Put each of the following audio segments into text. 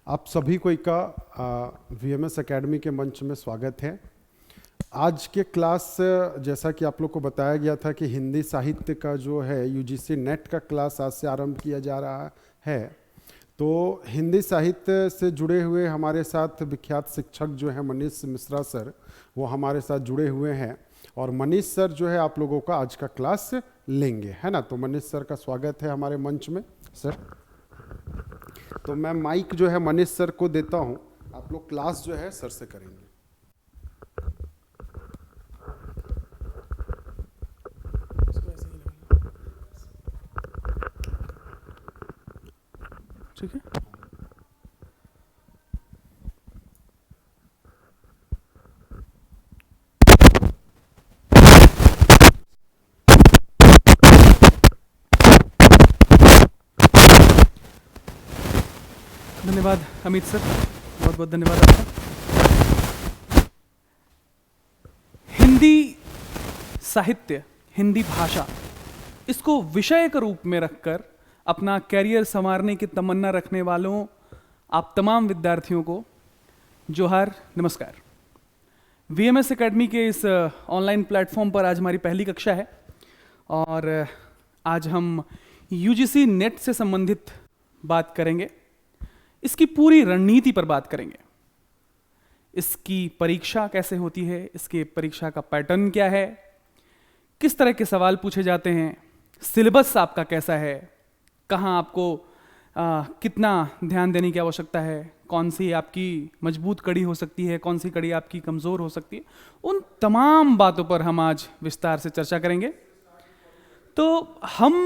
आप सभी को का वीएमएस एकेडमी के मंच में स्वागत है। आज के क्लास, जैसा कि आप लोग को बताया गया था कि हिंदी साहित्य का जो है यूजीसी नेट का क्लास आज से आरंभ किया जा रहा है। तो हिंदी साहित्य से जुड़े हुए हमारे साथ विख्यात शिक्षक जो है मनीष मिश्रा सर, वो हमारे साथ जुड़े हुए हैं और मनीष सर जो है आप लोगों का आज का क्लास लेंगे, है ना। तो मनीष सर का स्वागत है हमारे मंच में। सर, तो मैं माइक जो है मनीष सर को देता हूं, आप लोग क्लास जो है सर से करेंगे। ठीक है। धन्यवाद अमित सर, बहुत बहुत धन्यवाद आपका। हिंदी साहित्य, हिंदी भाषा, इसको विषय के रूप में रखकर अपना कैरियर संवारने की तमन्ना रखने वालों आप तमाम विद्यार्थियों को जोहार, नमस्कार। वीएमएस एकेडमी के इस ऑनलाइन प्लेटफॉर्म पर आज हमारी पहली कक्षा है और आज हम यूजीसी नेट से संबंधित बात करेंगे। इसकी पूरी रणनीति पर बात करेंगे। इसकी परीक्षा कैसे होती है, इसके परीक्षा का पैटर्न क्या है, किस तरह के सवाल पूछे जाते हैं, सिलेबस आपका कैसा है, कहाँ आपको कितना ध्यान देने की आवश्यकता है, कौन सी आपकी मजबूत कड़ी हो सकती है, कौन सी कड़ी आपकी कमज़ोर हो सकती है, उन तमाम बातों पर हम आज विस्तार से चर्चा करेंगे। तो हम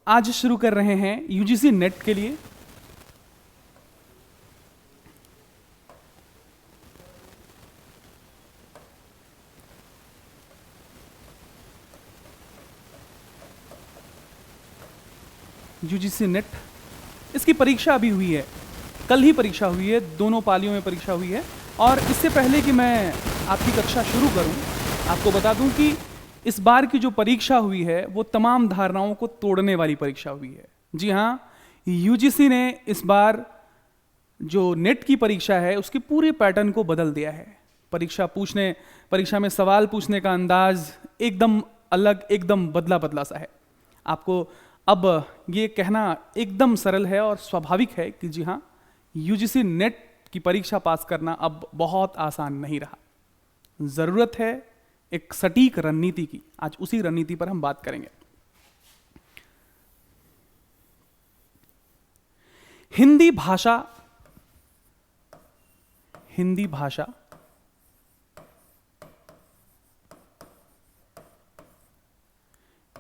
आज शुरू कर रहे हैं यूजीसी नेट के लिए। यूजीसी नेट, इसकी परीक्षा अभी हुई है, कल ही परीक्षा हुई है, दोनों पालियों में परीक्षा हुई है। और इससे पहले कि मैं आपकी कक्षा शुरू करूं, आपको बता दूं कि इस बार की जो परीक्षा हुई है वो तमाम धारणाओं को तोड़ने वाली परीक्षा हुई है। जी हाँ, यूजीसी ने इस बार जो नेट की परीक्षा है उसके पूरे पैटर्न को बदल दिया है। परीक्षा में सवाल पूछने का अंदाज एकदम अलग, एकदम बदला बदला सा है। आपको अब ये कहना एकदम सरल है और स्वाभाविक है कि जी हाँ, यूजीसी नेट की परीक्षा पास करना अब बहुत आसान नहीं रहा। ज़रूरत है एक सटीक रणनीति की। आज उसी रणनीति पर हम बात करेंगे। हिंदी भाषा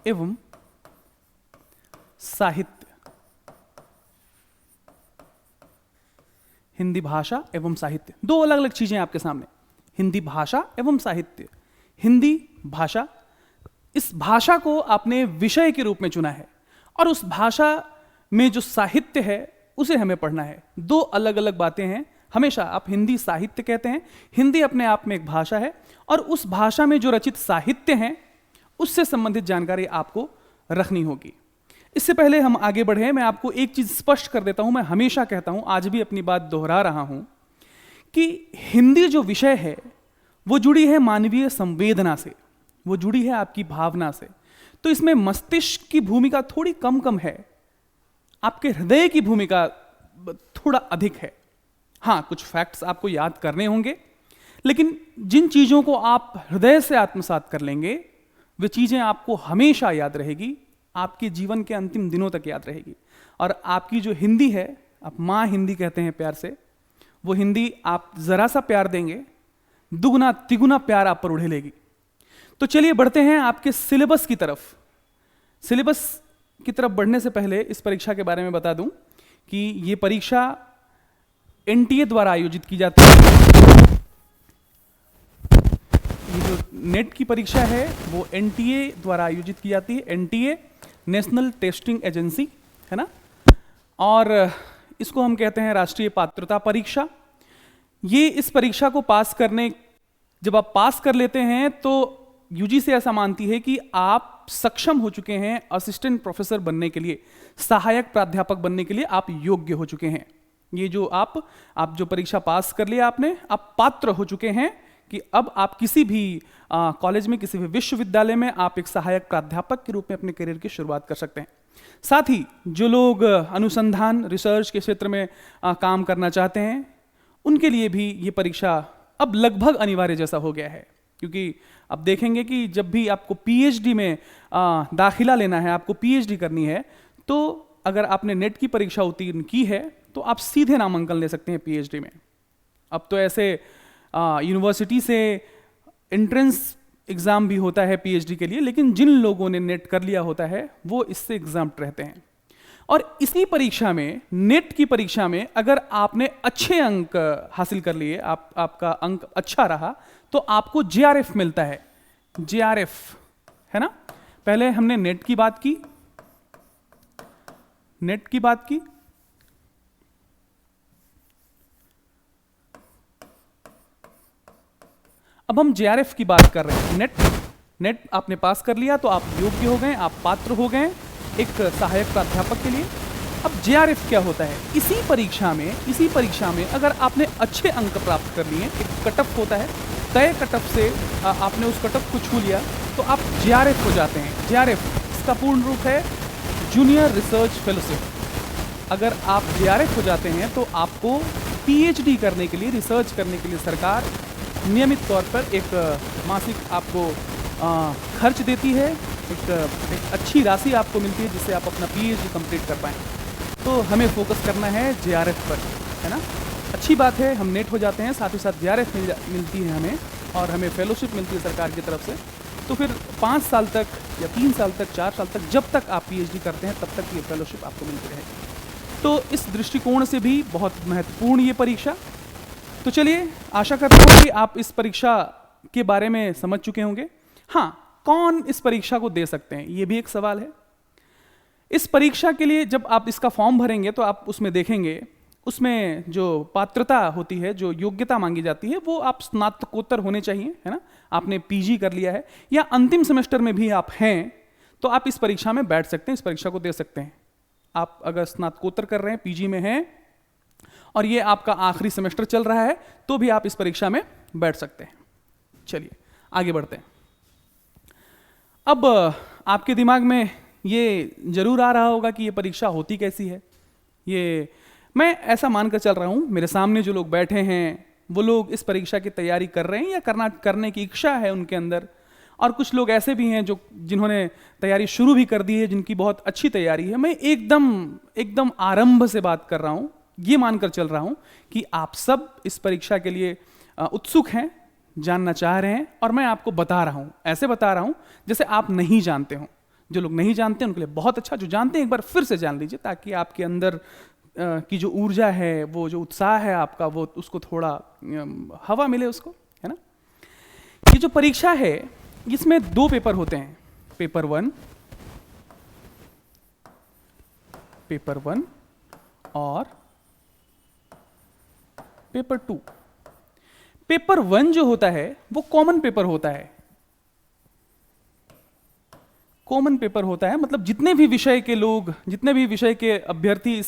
एवं साहित्य, हिंदी भाषा एवं साहित्य, दो अलग अलग चीजें आपके सामने। हिंदी भाषा एवं साहित्य। हिंदी भाषा, इस भाषा को आपने विषय के रूप में चुना है और उस भाषा में जो साहित्य है उसे हमें पढ़ना है। दो अलग अलग बातें हैं। हमेशा आप हिंदी साहित्य कहते हैं, हिंदी अपने आप में एक भाषा है और उस भाषा में जो रचित साहित्य हैं उससे संबंधित जानकारी आपको रखनी होगी। इससे पहले हम आगे बढ़े, मैं आपको एक चीज स्पष्ट कर देता हूं। मैं हमेशा कहता हूं, आज भी अपनी बात दोहरा रहा हूं कि हिंदी जो विषय है वो जुड़ी है मानवीय संवेदना से, वो जुड़ी है आपकी भावना से। तो इसमें मस्तिष्क की भूमिका थोड़ी कम है, आपके हृदय की भूमिका थोड़ा अधिक है। हाँ, कुछ फैक्ट्स आपको याद करने होंगे, लेकिन जिन चीजों को आप हृदय से आत्मसात कर लेंगे वे चीजें आपको हमेशा याद रहेगी, आपके जीवन के अंतिम दिनों तक याद रहेगी। और आपकी जो हिंदी है, आप माँ हिंदी कहते हैं प्यार से, वो हिंदी आप जरा सा प्यार देंगे, दुगुना तिगुना प्यार आप पर उड़ेलेगी। तो चलिए बढ़ते हैं आपके सिलेबस की तरफ। सिलेबस की तरफ बढ़ने से पहले इस परीक्षा के बारे में बता दूं कि ये परीक्षा एनटीए द्वारा आयोजित की जाती है। ये जो नेट की परीक्षा है वो एनटीए द्वारा आयोजित की जाती है। एनटीए, नेशनल टेस्टिंग एजेंसी, है ना। और इसको हम कहते हैं राष्ट्रीय पात्रता परीक्षा। ये इस परीक्षा को पास करने, जब आप पास कर लेते हैं तो यूजीसी ऐसा मानती है कि आप सक्षम हो चुके हैं असिस्टेंट प्रोफेसर बनने के लिए, सहायक प्राध्यापक बनने के लिए आप योग्य हो चुके हैं। ये जो आप जो परीक्षा पास कर लिया आपने, आप पात्र हो चुके हैं कि अब आप किसी भी कॉलेज में, किसी भी विश्वविद्यालय में आप एक सहायक प्राध्यापक के रूप में अपने करियर की शुरुआत कर सकते हैं। साथ ही जो लोग अनुसंधान रिसर्च के क्षेत्र में काम करना चाहते हैं, उनके लिए भी ये परीक्षा अब लगभग अनिवार्य जैसा हो गया है, क्योंकि अब देखेंगे कि जब भी आपको पीएचडी में दाखिला लेना है, आपको पीएचडी करनी है, तो अगर आपने नेट की परीक्षा उत्तीर्ण की है तो आप सीधे नामांकन ले सकते हैं पीएचडी में। अब तो ऐसे यूनिवर्सिटी से एंट्रेंस एग्ज़ाम भी होता है पीएचडी के लिए, लेकिन जिन लोगों ने नेट कर लिया होता है वो इससे एग्जाम्प्ट रहते हैं। और इसी परीक्षा में, नेट की परीक्षा में, अगर आपने अच्छे अंक हासिल कर लिए, आपका अंक अच्छा रहा, तो आपको जेआरएफ मिलता है। जेआरएफ है ना, पहले हमने नेट की बात की, नेट की बात की, अब हम जेआरएफ की बात कर रहे हैं। नेट आपने पास कर लिया तो आप योग्य हो गए, आप पात्र हो गए एक सहायक प्राध्यापक के लिए। अब जेआरएफ क्या होता है? इसी परीक्षा में अगर आपने अच्छे अंक प्राप्त कर लिए, एक कटअप होता है, तय कटअप से आपने उस कटअप को छू लिया तो आप जेआरएफ हो जाते हैं। जेआरएफ इसका पूर्ण रूप है जूनियर रिसर्च फेलोशिप। अगर आप जेआरएफ हो जाते हैं तो आपको पीएचडी करने के लिए, रिसर्च करने के लिए सरकार नियमित तौर पर एक मासिक आपको खर्च देती है, एक अच्छी राशि आपको मिलती है जिससे आप अपना पीएचडी कंप्लीट कर पाएँ। तो हमें फोकस करना है जेआरएफ पर, है ना। अच्छी बात है, हम नेट हो जाते हैं, साथ ही साथ जेआरएफ मिलती है हमें, और हमें फेलोशिप मिलती है सरकार की तरफ से। तो फिर 5 साल तक या 3 साल तक, 4 साल तक, जब तक आप पीएचडी करते हैं तब तक ये फेलोशिप आपको मिलती रहेगी। तो इस दृष्टिकोण से भी बहुत महत्वपूर्ण ये परीक्षा। तो चलिए, आशा करता हूँ कि आप इस परीक्षा के बारे में समझ चुके होंगे। हाँ, कौन इस परीक्षा को दे सकते हैं, ये भी एक सवाल है। इस परीक्षा के लिए जब आप इसका फॉर्म भरेंगे तो आप उसमें देखेंगे, उसमें जो पात्रता होती है, जो योग्यता मांगी जाती है, वो आप स्नातकोत्तर होने चाहिए, है ना। आपने पीजी कर लिया है या अंतिम सेमेस्टर में भी आप हैं तो आप इस परीक्षा में बैठ सकते हैं, इस परीक्षा को दे सकते हैं। आप अगर स्नातकोत्तर कर रहे हैं, पीजी में हैं और ये आपका आखिरी सेमेस्टर चल रहा है तो भी आप इस परीक्षा में बैठ सकते हैं। चलिए आगे बढ़ते हैं। अब आपके दिमाग में ये जरूर आ रहा होगा कि ये परीक्षा होती कैसी है। ये मैं ऐसा मानकर चल रहा हूँ, मेरे सामने जो लोग बैठे हैं वो लोग इस परीक्षा की तैयारी कर रहे हैं या करने की इच्छा है उनके अंदर, और कुछ लोग ऐसे भी हैं जिन्होंने तैयारी शुरू भी कर दी है, जिनकी बहुत अच्छी तैयारी है। मैं एकदम आरंभ से बात कर रहा हूँ, ये मानकर चल रहा हूँ कि आप सब इस परीक्षा के लिए उत्सुक हैं, जानना चाह रहे हैं, और मैं आपको बता रहा हूँ, ऐसे बता रहा हूँ जैसे आप नहीं जानते हो। जो लोग नहीं जानते उनके लिए बहुत अच्छा, जो जानते हैं एक बार फिर से जान लीजिए, ताकि आपके अंदर की जो ऊर्जा है, वो जो उत्साह है आपका, वो उसको थोड़ा हवा मिले उसको, है ना। ये जो परीक्षा है इसमें 2 पेपर होते हैं, पेपर 1 और पेपर 2। पेपर 1 जो होता है वो कॉमन पेपर होता है। कॉमन पेपर होता है मतलब जितने भी विषय के लोग, जितने भी विषय के अभ्यर्थी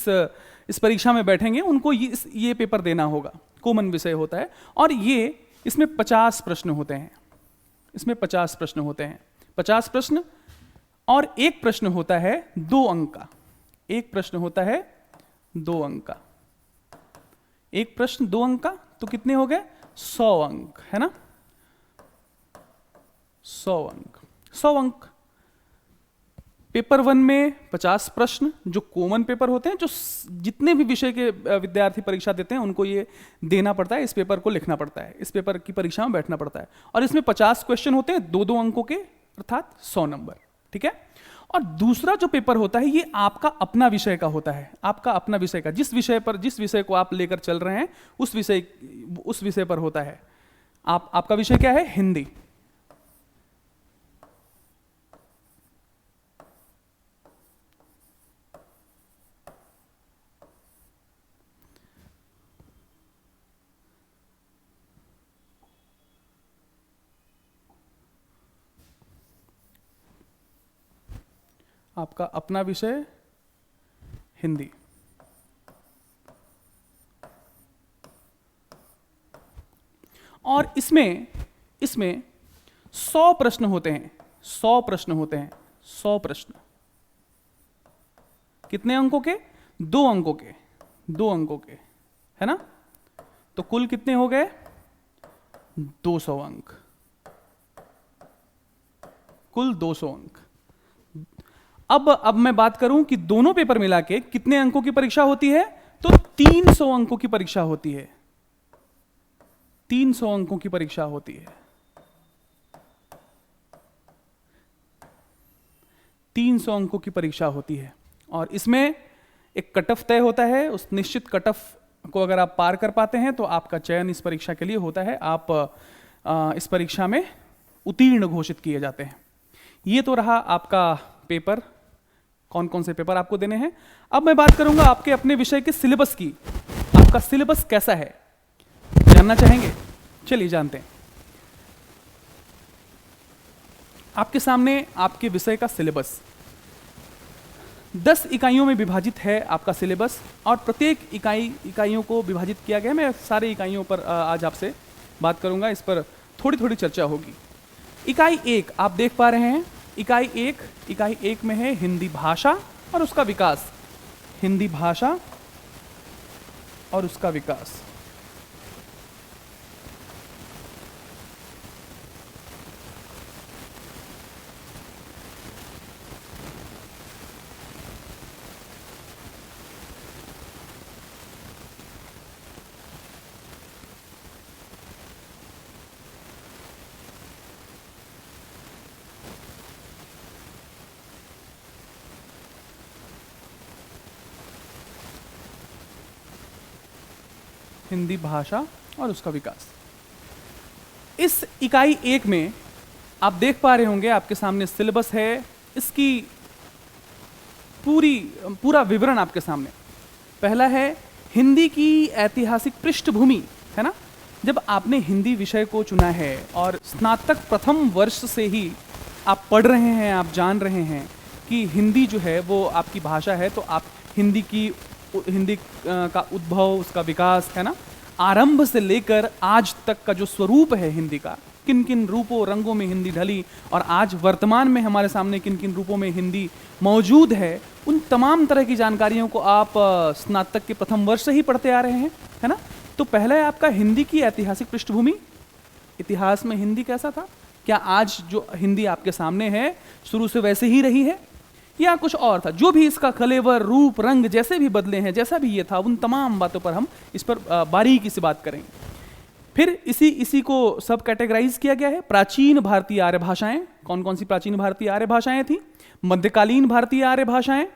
इस परीक्षा में बैठेंगे उनको ये पेपर देना होगा। कॉमन विषय होता है और इसमें 50 प्रश्न होते हैं। इसमें 50 प्रश्न होते हैं, 50 प्रश्न, और एक प्रश्न होता है 2 अंक का। एक प्रश्न होता है 2 अंक का। एक प्रश्न 2 अंक का, तो कितने हो गए? 100 अंक, है ना। 100 अंक। पेपर 1 में 50 प्रश्न जो कॉमन पेपर होते हैं, जो जितने भी विषय के विद्यार्थी परीक्षा देते हैं उनको ये देना पड़ता है, इस पेपर को लिखना पड़ता है, इस पेपर की परीक्षा में बैठना पड़ता है। और इसमें 50 क्वेश्चन होते हैं 2-2 अंकों के, अर्थात 100 नंबर, ठीक है। और दूसरा जो पेपर होता है ये आपका अपना विषय का होता है, आपका अपना विषय का, जिस विषय को आप लेकर चल रहे हैं उस विषय पर होता है। आपका विषय क्या है? हिंदी। आपका अपना विषय हिंदी। और इसमें 100 प्रश्न होते हैं। 100 प्रश्न होते हैं। 100 प्रश्न कितने अंकों के? 2 अंकों के। 2 अंकों के, है ना? तो कुल कितने हो गए? 200 अंक। कुल 200 अंक। अब मैं बात करूं कि दोनों पेपर मिला के कितने अंकों की परीक्षा होती है, तो 300 अंकों की परीक्षा होती है। 300 अंकों की परीक्षा होती है। 300 अंकों की परीक्षा होती है और इसमें एक कट ऑफ तय होता है। उस निश्चित कट ऑफ को अगर आप पार कर पाते हैं तो आपका चयन इस परीक्षा के लिए होता है। आप इस परीक्षा में उत्तीर्ण घोषित किए जाते हैं। ये तो रहा आपका पेपर, कौन कौन से पेपर आपको देने हैं। अब मैं बात करूंगा आपके अपने विषय के सिलेबस की। आपका सिलेबस कैसा है, जानना चाहेंगे? चलिए जानते हैं। आपके सामने आपके विषय का सिलेबस 10 इकाइयों में विभाजित है आपका सिलेबस, और प्रत्येक इकाइयों को विभाजित किया गया है। मैं सारे इकाइयों पर आज आपसे बात करूंगा, इस पर थोड़ी थोड़ी चर्चा होगी। इकाई 1 आप देख पा रहे हैं। इकाई 1 में है हिंदी भाषा और उसका विकास। हिंदी भाषा और उसका विकास। हिंदी भाषा और उसका विकास। इस इकाई 1 में आप देख पा रहे होंगे आपके सामने सिलेबस है। इसकी पूरा विवरण आपके सामने। पहला है हिंदी की ऐतिहासिक पृष्ठभूमि, है ना? जब आपने हिंदी विषय को चुना है और स्नातक प्रथम वर्ष से ही आप पढ़ रहे हैं, आप जान रहे हैं कि हिंदी जो है वो आपकी भाषा है, तो आप हिंदी का उद्भव, उसका विकास, है ना, आरंभ से लेकर आज तक का जो स्वरूप है हिंदी का, किन किन रूपों रंगों में हिंदी ढली और आज वर्तमान में हमारे सामने किन किन रूपों में हिंदी मौजूद है, उन तमाम तरह की जानकारियों को आप स्नातक के प्रथम वर्ष से ही पढ़ते आ रहे हैं, है ना? तो पहला है आपका हिंदी की ऐतिहासिक पृष्ठभूमि। इतिहास में हिंदी कैसा था? क्या आज जो हिंदी आपके सामने है शुरू से वैसे ही रही है या कुछ और था? जो भी इसका कलेवर, रूप, रंग जैसे भी बदले हैं, जैसा भी ये था, उन तमाम बातों पर हम इस पर बारीकी से बात करेंगे। फिर इसी को सब कैटेगराइज किया गया है। प्राचीन भारतीय आर्य भाषाएं, कौन कौन सी प्राचीन भारतीय आर्य भाषाएं थी? मध्यकालीन भारतीय आर्य भाषाएं।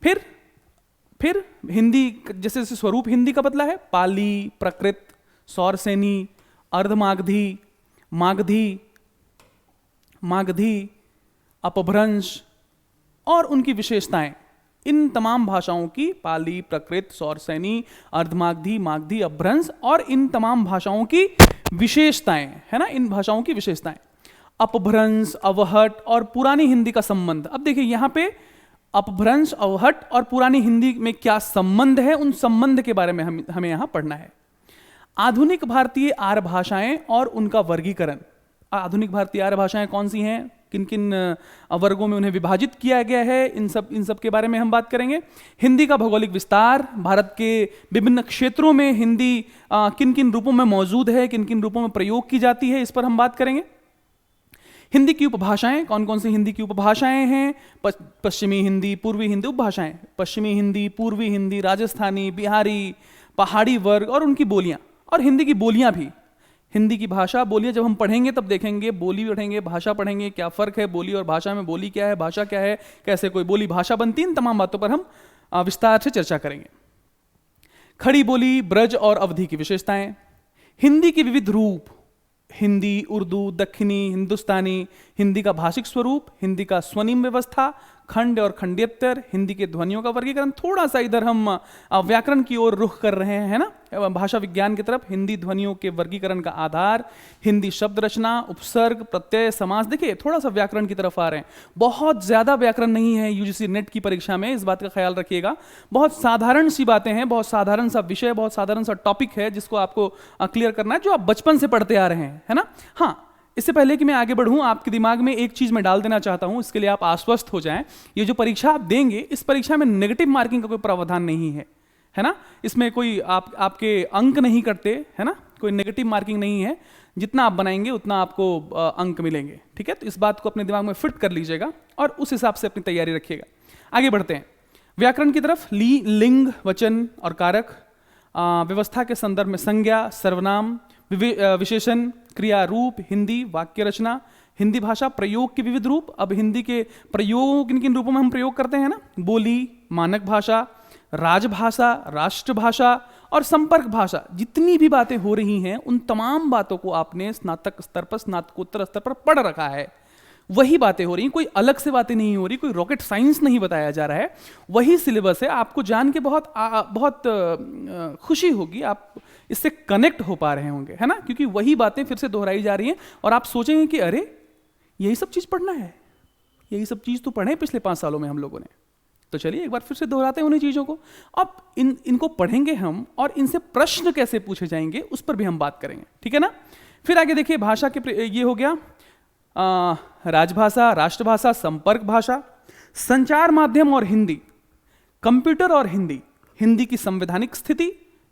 फिर हिंदी जैसे जैसे स्वरूप हिंदी का बदला है, पाली, प्राकृत, सौरसेनी, अर्धमागधी, मागधी, अपभ्रंश और उनकी विशेषताएं। इन तमाम भाषाओं की, पाली, प्राकृत, सौरसेनी, अर्धमागधी, मागधी, अपभ्रंश, और इन तमाम भाषाओं की विशेषताएं, है ना, इन भाषाओं की विशेषताएं। अपभ्रंश, अवहट और पुरानी हिंदी का संबंध। अब देखिए यहां पे अपभ्रंश, अवहट और पुरानी हिंदी में क्या संबंध है, उन संबंध के बारे में हमें यहां पढ़ना है। आधुनिक भारतीय आर्य भाषाएं और उनका वर्गीकरण। आधुनिक भारतीय आर्य भाषाएं कौन सी हैं, किन किन वर्गों में उन्हें विभाजित किया गया है, इन सब के बारे में हम बात करेंगे। हिंदी का भौगोलिक विस्तार, भारत के विभिन्न क्षेत्रों में हिंदी किन किन रूपों में मौजूद है, किन किन रूपों में प्रयोग की जाती है, इस पर हम बात करेंगे। हिंदी की उपभाषाएं, कौन कौन सी हिंदी की उपभाषाएं हैं? पश्चिमी हिंदी, पूर्वी हिंदी उपभाषाएं, पश्चिमी हिंदी, पूर्वी हिंदी, राजस्थानी, बिहारी, पहाड़ी वर्ग और उनकी बोलियां, और हिंदी की बोलियां भी। हिंदी की भाषा, बोलियां जब हम पढ़ेंगे तब देखेंगे, बोली पढ़ेंगे, भाषा पढ़ेंगे, क्या फर्क है बोली और भाषा में, बोली क्या है, भाषा क्या है, कैसे कोई बोली भाषा बनती, इन तमाम बातों पर हम विस्तार से चर्चा करेंगे। खड़ी बोली, ब्रज और अवधि की विशेषताएं। हिंदी के विविध रूप, हिंदी, उर्दू, दक्षिणी, हिंदुस्तानी, हिंदी का भाषिक स्वरूप, हिंदी का स्वनिम व्यवस्था, खंड और खंडेतर, हिंदी के ध्वनियों का वर्गीकरण, थोड़ा सा इधर हम व्याकरण की ओर रुख कर रहे हैं, है ना, भाषा विज्ञान की तरफ। हिंदी ध्वनियों के वर्गीकरण का आधार, हिंदी शब्द रचना, उपसर्ग, प्रत्यय, समास। देखिए थोड़ा सा व्याकरण की तरफ आ रहे हैं। बहुत ज्यादा व्याकरण नहीं है यूजीसी नेट की परीक्षा में, इस बात का ख्याल रखिएगा। बहुत साधारण सी बातें हैं, बहुत साधारण सा विषय, बहुत साधारण सा टॉपिक है जिसको आपको क्लियर करना है, जो आप बचपन से पढ़ते आ रहे हैं, है ना। हाँ, इससे पहले कि मैं आगे बढ़ूं, आपके दिमाग में एक चीज मैं डाल देना चाहता हूं, इसके लिए आप आश्वस्त हो जाएं। ये जो परीक्षा आप देंगे, इस परीक्षा में नेगेटिव मार्किंग का कोई प्रावधान नहीं है ना। इसमें कोई आपके अंक नहीं कटते, है ना, कोई नेगेटिव मार्किंग नहीं है। जितना आप बनाएंगे उतना आपको अंक मिलेंगे, ठीक है। तो इस बात को अपने दिमाग में फिट कर लीजिएगा और उस हिसाब से अपनी तैयारी रखिएगा। आगे बढ़ते हैं व्याकरण की तरफ। लिंग, वचन और कारक, व्यवस्था के संदर्भ में संज्ञा, सर्वनाम, विशेषण, क्रिया रूप, हिंदी वाक्य रचना, हिंदी भाषा प्रयोग के विविध रूप। अब हिंदी के प्रयोग किन किन रूपों में हम प्रयोग करते हैं ना, बोली, मानक भाषा, राजभाषा, राष्ट्रभाषा और संपर्क भाषा। जितनी भी बातें हो रही हैं उन तमाम बातों को आपने स्नातक स्तर पर, स्नातकोत्तर स्तर पर पढ़ रखा है। वही बातें हो रही हैं, कोई अलग से बातें नहीं हो रही, कोई रॉकेट साइंस नहीं बताया जा रहा है, वही सिलेबस है। आपको जान के बहुत खुशी होगी, आप इससे कनेक्ट हो पा रहे होंगे, है ना, क्योंकि वही बातें फिर से दोहराई जा रही हैं और आप सोचेंगे कि अरे यही सब चीज़ पढ़ना है, यही सब चीज़ तो पढ़े पिछले 5 सालों में हम लोगों ने। तो चलिए एक बार फिर से दोहराते हैं उन्हीं चीज़ों को। अब इनको पढ़ेंगे हम और इनसे प्रश्न कैसे पूछे जाएंगे उस पर भी हम बात करेंगे, ठीक है ना। फिर आगे देखिए, भाषा के ये हो गया राजभाषा, राष्ट्रभाषा, संपर्क भाषा, संचार माध्यम और हिंदी, कंप्यूटर और हिंदी, हिंदी की संवैधानिक स्थिति,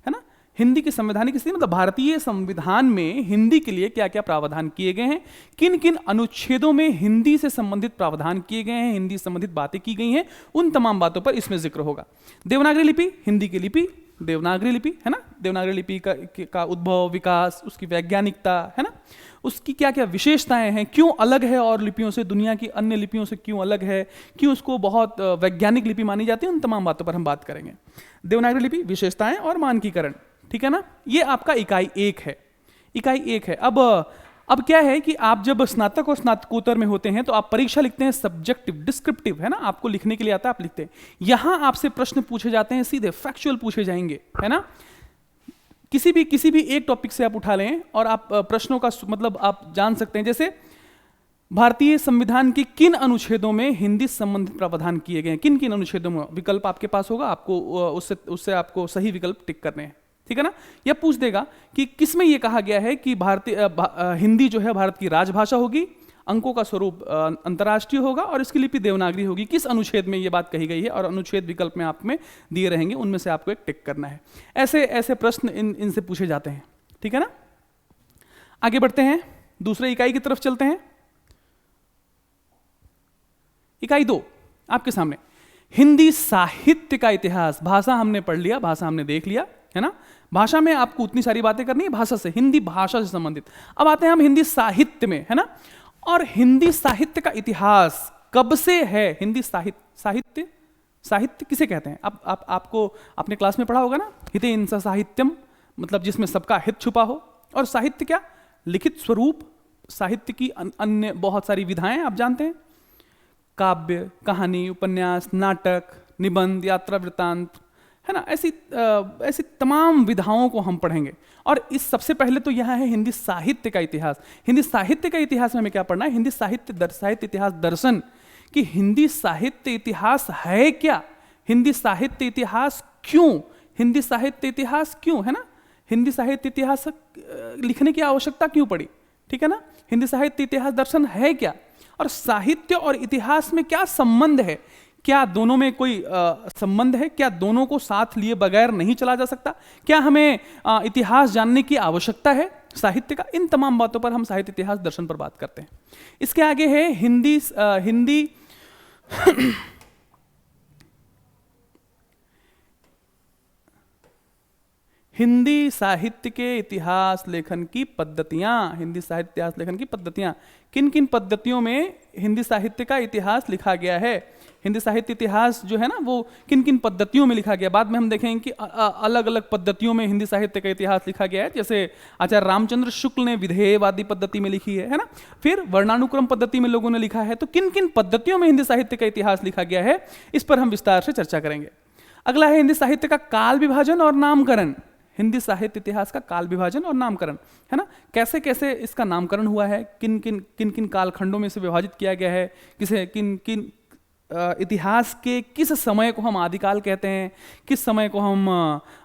है ना, हिंदी की संवैधानिक स्थिति मतलब भारतीय संविधान में हिंदी के लिए क्या क्या प्रावधान किए गए हैं, किन किन अनुच्छेदों में हिंदी से संबंधित प्रावधान किए गए हैं, हिंदी संबंधित बातें की गई हैं, उन तमाम बातों पर इसमें जिक्र होगा। देवनागरी लिपि, हिंदी की लिपि, देवनागरी लिपि, है ना, देवनागरी लिपि का उद्भव, विकास, उसकी वैज्ञानिकता, है ना, उसकी क्या क्या विशेषताएं हैं, क्यों अलग है और लिपियों से, दुनिया की अन्य लिपियों से क्यों अलग है, क्यों उसको बहुत वैज्ञानिक लिपि मानी जाती है, उन तमाम बातों पर हम बात करेंगे। देवनागरी लिपि, विशेषताएं और मानकीकरण, ठीक है ना। ये आपका इकाई 1 है, इकाई 1 है। अब क्या है कि आप जब स्नातक और स्नातकोत्तर में होते हैं तो आप परीक्षा लिखते हैं सब्जेक्टिव, डिस्क्रिप्टिव, है ना, आपको लिखने के लिए आता है, आप लिखते हैं। यहां आपसे प्रश्न पूछे जाते हैं, सीधे फैक्चुअल पूछे जाएंगे, है ना। किसी भी एक टॉपिक से आप उठा लें और आप प्रश्नों का मतलब आप जान सकते हैं। जैसे भारतीय संविधान के किन अनुच्छेदों में हिंदी संबंधित प्रावधान किए गए हैं, किन किन अनुच्छेदों में, विकल्प आपके पास होगा, आपको उससे आपको सही विकल्प टिक करने हैं, ठीक है ना। यह पूछ देगा कि किसमें यह कहा गया है कि हिंदी जो है भारत की राजभाषा होगी, अंकों का स्वरूप अंतर्राष्ट्रीय होगा और इसकी लिपि देवनागरी होगी। किस अनुच्छेद में यह बात कही गई है, और अनुच्छेद विकल्प में आप में दिए रहेंगे, उनमें से आपको एक टिक करना है। ऐसे प्रश्न इनसे पूछे जाते हैं, ठीक है ना। आगे बढ़ते हैं, दूसरे इकाई की तरफ चलते हैं। इकाई 2 आपके सामने, हिंदी साहित्य का इतिहास। भाषा हमने पढ़ लिया, भाषा हमने देख लिया, है ना। भाषा में आपको उतनी सारी बातें करनी है, भाषा से, हिंदी भाषा से संबंधित। अब आते हैं हम हिंदी साहित्य में, है ना। और हिंदी साहित्य का इतिहास कब से है। हिंदी साहित्य किसे कहते हैं? आपको अपने क्लास में पढ़ा होगा ना, हितेन स साहित्यम, मतलब जिसमें सबका हित छुपा हो। और साहित्य क्या? लिखित स्वरूप। साहित्य की अन्य बहुत सारी विधाएं आप जानते हैं, काव्य, कहानी, उपन्यास, नाटक, निबंध, यात्रा वृत्तांत, है ना। ऐसी तमाम विधाओं को हम पढ़ेंगे। और इस सबसे पहले तो यहाँ है हिंदी साहित्य का इतिहास। हिंदी साहित्य का इतिहास में हमें क्या पढ़ना है? हिंदी साहित्य इतिहास दर्शन, कि हिंदी साहित्य इतिहास है क्या, हिंदी साहित्य इतिहास क्यों, हिंदी साहित्य इतिहास क्यों, है ना। हिंदी साहित्य इतिहास लिखने की आवश्यकता क्यों पड़ी, ठीक है ना। हिंदी साहित्य इतिहास दर्शन है क्या, और साहित्य और इतिहास में क्या संबंध है, क्या दोनों में कोई संबंध है, क्या दोनों को साथ लिए बगैर नहीं चला जा सकता, क्या हमें इतिहास जानने की आवश्यकता है साहित्य का। इन तमाम बातों पर हम साहित्य इतिहास दर्शन पर बात करते हैं। इसके आगे है हिंदी हिंदी साहित्य के इतिहास लेखन की पद्धतियां, हिंदी साहित्य इतिहास लेखन की पद्धतियां, किन किन पद्धतियों में हिंदी साहित्य का इतिहास लिखा गया है, हिंदी साहित्य इतिहास जो है ना वो किन किन पद्धतियों में लिखा गया। बाद में हम देखेंगे कि अलग अलग पद्धतियों में हिंदी साहित्य का इतिहास लिखा गया है, जैसे आचार्य रामचंद्र शुक्ल ने विधेयवादी पद्धति में लिखी है ना, फिर वर्णानुक्रम पद्धति में लोगों ने लिखा है। तो किन किन पद्धतियों में हिंदी साहित्य का इतिहास लिखा गया है, इस पर हम विस्तार से चर्चा करेंगे। अगला है हिंदी साहित्य का काल विभाजन और नामकरण। हिंदी साहित्य इतिहास का काल विभाजन और नामकरण, है ना, कैसे कैसे इसका नामकरण हुआ है, किन किन कालखंडों में इसे विभाजित किया गया है, किसे किन किन इतिहास के किस समय को हम आदिकाल कहते हैं, किस समय को हम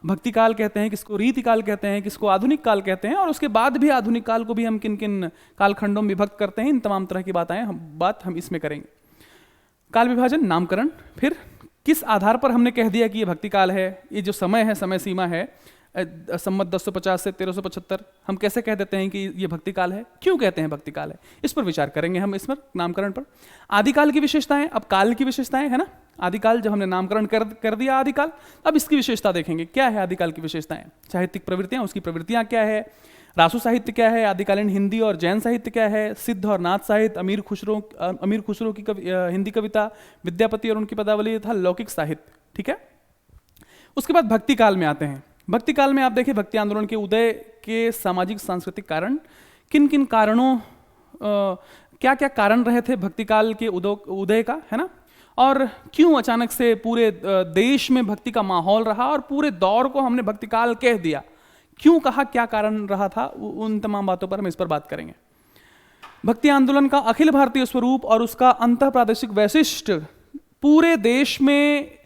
भक्तिकाल कहते हैं, किसको रीतिकाल कहते हैं, किसको आधुनिक काल कहते हैं, और उसके बाद भी आधुनिक काल को भी हम किन किन कालखंडों में विभक्त करते हैं। इन तमाम तरह की बात हम इसमें करेंगे। काल विभाजन, नामकरण, फिर किस आधार पर हमने कह दिया कि ये भक्तिकाल है, ये जो समय है, समय सीमा है संमत 1050 से 1375, हम कैसे कह देते हैं कि ये भक्तिकाल है, क्यों कहते हैं भक्तिकाल है, इस पर विचार करेंगे हम, इस पर नामकरण पर। आदिकाल की विशेषताएं, अब काल की विशेषताएं, है ना, आदिकाल जब हमने नामकरण कर दिया आदिकाल, अब इसकी विशेषता देखेंगे, क्या है आदिकाल की विशेषताएं, साहित्यिक प्रवृत्तियां, उसकी प्रवृत्तियां क्या है, रासु साहित्य क्या है, आदिकालीन हिंदी और जैन साहित्य क्या है, सिद्ध और नाथ साहित्य, अमीर खुसरो की हिंदी कविता, विद्यापति और उनकी पदावली तथा लौकिक साहित्य। ठीक है, उसके बाद भक्ति काल में आते हैं। भक्ति काल में आप देखिए भक्ति आंदोलन के उदय के सामाजिक सांस्कृतिक कारण, किन किन कारणों, क्या क्या कारण रहे थे भक्ति काल के उदय का, है ना, और क्यों अचानक से पूरे देश में भक्ति का माहौल रहा और पूरे दौर को हमने भक्ति काल कह दिया, क्यों कहा, क्या कारण रहा था, उन तमाम बातों पर हम इस पर बात करेंगे। भक्ति आंदोलन का अखिल भारतीय स्वरूप और उसका अंतः प्रादेशिक वैशिष्ट, पूरे देश में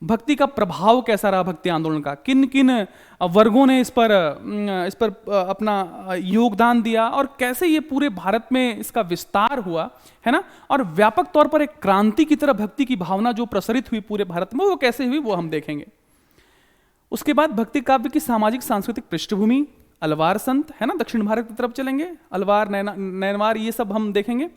भक्ति का प्रभाव कैसा रहा भक्ति आंदोलन का, किन किन वर्गों ने इस पर अपना योगदान दिया और कैसे ये पूरे भारत में इसका विस्तार हुआ, है ना, और व्यापक तौर पर एक क्रांति की तरह भक्ति की भावना जो प्रसरित हुई पूरे भारत में, वो कैसे हुई, वो हम देखेंगे। उसके बाद भक्ति काव्य की सामाजिक सांस्कृतिक पृष्ठभूमि, अलवार संत, है ना, दक्षिण भारत की तरफ चलेंगे, अलवार, नैनवार, ये सब हम देखेंगे।